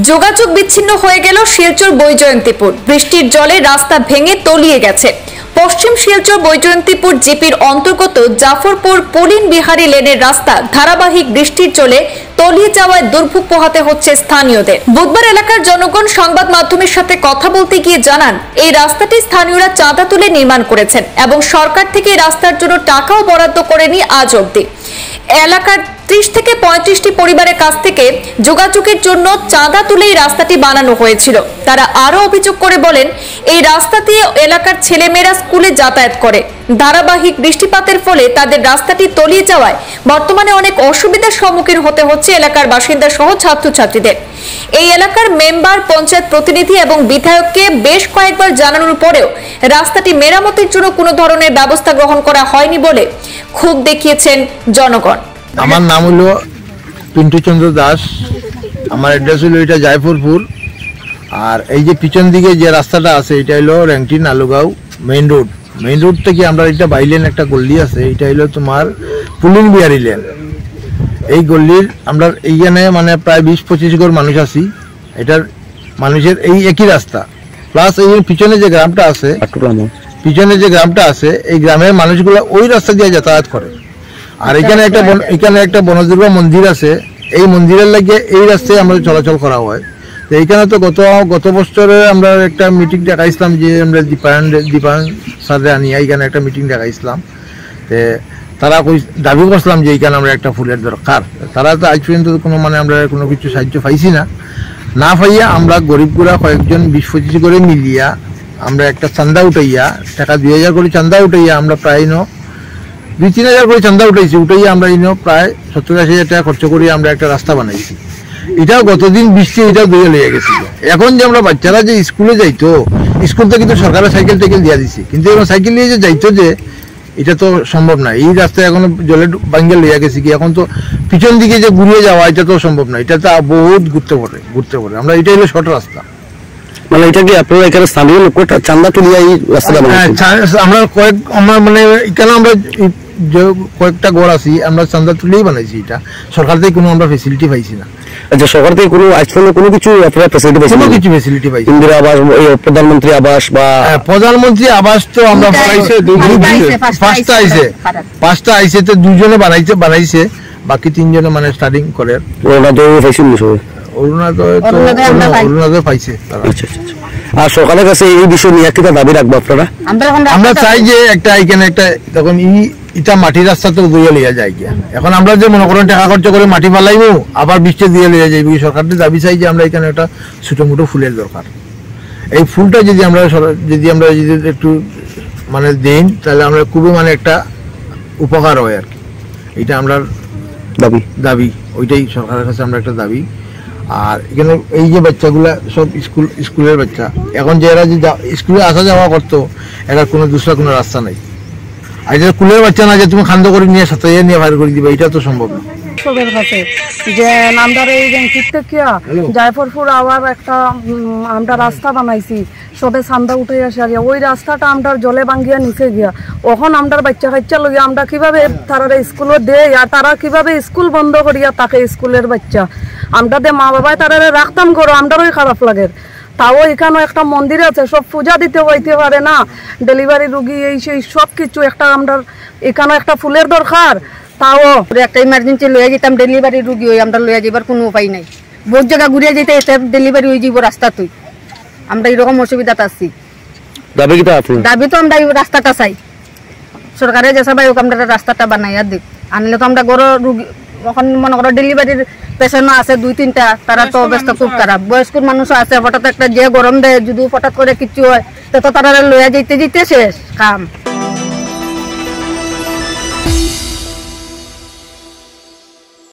যোগাযোগ বিচ্ছিন্ন হয়ে গেল শিলচর বৈজয়ন্তীপুর। বৃষ্টির জলে রাস্তা ভেঙে তলিয়ে গেছে। পশ্চিম শিলচর বৈজয়ন্তীপুর জিপির অন্তর্গত জাফরপুর পুলিন বিহারী লেনের রাস্তা ধারাবাহিক বৃষ্টির জলে তলিয়ে যাওয়ায় দুর্ভোগ পোহাতে হচ্ছে স্থানীয়দের। বুধবার এলাকার জনগণ সংবাদ মাধ্যমের সাথে কথা বলতে গিয়ে জানান, এই রাস্তাটি স্থানীয়রা চাঁদা তুলে নির্মাণ করেছেন এবং সরকার থেকে এই রাস্তার জন্য টাকাও বরাদ্দ করেনি আজ অবধি। এলাকার 30 থেকে 35টি পরিবারের কাছ থেকে যোগাযোগের জন্য চাঁদা তুলে এই রাস্তাটি বানানো হয়েছিল। তারা আরো অভিযোগ করে বলেন, এই রাস্তা দিয়ে এলাকার ছেলেমেয়েরা স্কুলে যাতায়াত করে। ধারাবাহিক বৃষ্টিপাতের ফলে তাদের রাস্তাটি তলিয়ে যাওয়ায় বর্তমানে অনেক অসুবিধার সম্মুখীন হতে হচ্ছে এলাকার বাসিন্দা সহ ছাত্রছাত্রীদের। এই এলাকার মেম্বার, পঞ্চায়েত প্রতিনিধি এবং বিধায়ককে বেশ কয়েকবার জানানোর পরেও রাস্তাটি মেরামতের জন্য কোনো ধরনের ব্যবস্থা গ্রহণ করা হয়নি বলে ক্ষোভ দেখিয়েছেন জনগণ। আমার নাম হলো পিন্টু চন্দ্র দাস। আমার অ্যাড্রেস হলো এটা জায়পুরপুর। আর এই যে পিছন দিকে যে রাস্তাটা আছে এটা হলো র্যাংটি নালুগাঁও মেইন রোড। মেইন রোড থেকে আমরা এটা বাইলেন একটা গল্লি আছে, এটা হলো তোমার পুলিন বিহারী লেন। এই গল্লির আমরা এইখানে মানে প্রায় 20-25 ঘর মানুষ আছি। এটার মানুষের এই একই রাস্তা, প্লাস এই পিছনে যে গ্রামটা আছে, এই গ্রামের মানুষগুলো ওই রাস্তা দিয়ে যাতায়াত করে। আর এখানে একটা বনদুর্গ মন্দির আছে, এই মন্দিরের লাগে এই রাস্তায় আমরা চলাচল করা হয়। তো এইখানে তো গত বছরে আমরা একটা মিটিং দেখাইছিলাম, যে আমরা দীপায়ন স্যারে আনিয়া এখানে একটা মিটিং দেখাইছিলাম। তো তারা দাবি করছিলাম যে এইখানে আমরা একটা ফুলের দরকার। তারা তো আজ পর্যন্ত কোনো আমরা কোনো কিছু সাহায্য পাইছি না পাইয়া আমরা গরিবগুলা কয়েকজন 20-25 করে মিলিয়া আমরা একটা চান্দা উঠাইয়া টাকা 2000 করে চান্দা উঠাইয়া আমরা প্রায় 2-3 করে চান্দা উঠাইয়া আমরা প্রায় 70-80 টাকা খরচ করি আমরা একটা রাস্তা বানাইছি। এটাও গতদিন বৃষ্টি এটা ধুয়ে লেগে গেছিল। এখন যে আমরা বাচ্চারা যে স্কুলে যাইতো, স্কুল তো কিন্তু সরকারের সাইকেল দিয়া দিছে, কিন্তু এখন সাইকেল নিয়ে যে যাইতো যে এটা তো সম্ভব না। এই রাস্তায় এখন জলে বাঙ্গা লইয়া গেছি কি, এখন তো পিছন দিকে যে ঘুরিয়ে যাওয়া এটা তো সম্ভব না। এটা তো বহুত ঘুরতে পড়ে আমরা এটা হলো শর্ট রাস্তা। মানে এটা কি আপনারা এখানে স্থানীয় লোক চান্দা তুলিয়া এই রাস্তাটা আমরা এখানে আমরা কয়েকটা ঘর আছি, আমরা চান্দা তুলেই বানাইছি। এটা সরকার থেকে কোনো আমরা ফেসিলিটি পাইছি না। আচ্ছা, সরকার থেকে কোনো কিছু আপনারা ফেসিলিটি পাইছি? ইন্দিরা আবাস, প্রধানমন্ত্রী আবাস বা প্রধানমন্ত্রী আবাস তো আমরা পাঁচটা আইছে, তো 2 জনে বানাইছে, বাকি 3 জনে মানে স্টার্টিং করে। অরুণাচল পাইছে। আর সরকারের কাছে এই বিষয় নিয়ে একটা দাবি রাখবো আপনারা? আমরা চাই যে এখানে একটা তখন ইটা মাটির রাস্তা তো দিয়ে লিয়া যায় গিয়া। এখন আমরা যে মনে করেন টাকা খরচ করে মাটি ফালাইবো, আবার বৃষ্টি দিয়ে লিয়া যাইব। সরকারের দাবি চাই যে আমরা এখানে একটা ছোট মোটো ফুলের দরকার। এই ফুলটা যদি আমরা একটু দেই, তাহলে আমরা খুবই একটা উপকার হয় আর কি। এটা আমরা দাবি ওইটাই সরকারের কাছে আমরা একটা দাবি। আর এখানে এই যে বাচ্চাগুলা সব স্কুলের বাচ্চা, এখন যে এরা যে স্কুলে আসা যাওয়া করতো, এরা কোনো দুসরা কোনো রাস্তা নাই। আর এটা স্কুলের বাচ্চা না যে তুমি খান্দ করে নিয়ে সাথে নিয়ে বাইর করে দিবে, এটা তো সম্ভব না। যে আমরা এই জায়পুরপুর আবার একটা আমরা রাস্তা বানাইছি, সবে চান্দা উঠে আসে। ওই রাস্তাটা আমরা জলে ভাঙ্গিয়া নিচে গিয়া, ওখন আমরা বাচ্চা লইয়া আমরা কিভাবে তারা স্কুলে দেয়, আর তারা কিভাবে স্কুল বন্ধ করিয়া তাকে স্কুলের বাচ্চা আমরা দে মা বাবাই তারা রাখতাম করো, আমারই খারাপ লাগে। তাও এখানে একটা মন্দির আছে, সব পূজা দিতে হইতে পারে না, ডেলিভারি রুগী এই সেই সব কিছু একটা আমরা এখানে একটা ফুলের দরকার। তাও একটা ইমার্জেন্সি লইয়া যেতাম, ডেলিভারি রুগী হয়ে আমরা লইয়া যাবার কোনো উপায় নাই। বহুত জায়গা ঘুরিয়ে যেতে ডেলিভারি হয়ে যাব রাস্তাতেই, আমরা এরকম অসুবিধাতে আছি। দাবি তো আমরা এই রাস্তাটা চাই, সরকারের যে সবাই আমরা রাস্তাটা বানাইয়া দিক। আনলে তো আমরা গড় রুগী এখন মনে করো ডেলিভারির পেশেন্ট আছে 2-3টা, তারা তো অবস্থা খুব খারাপ। বয়স্ক মানুষও আছে, হঠাৎ একটা যে গরম দেয় যদি হঠাৎ করে কিছু হয়, তো তারা লইয়া যেতে শেষ কাম।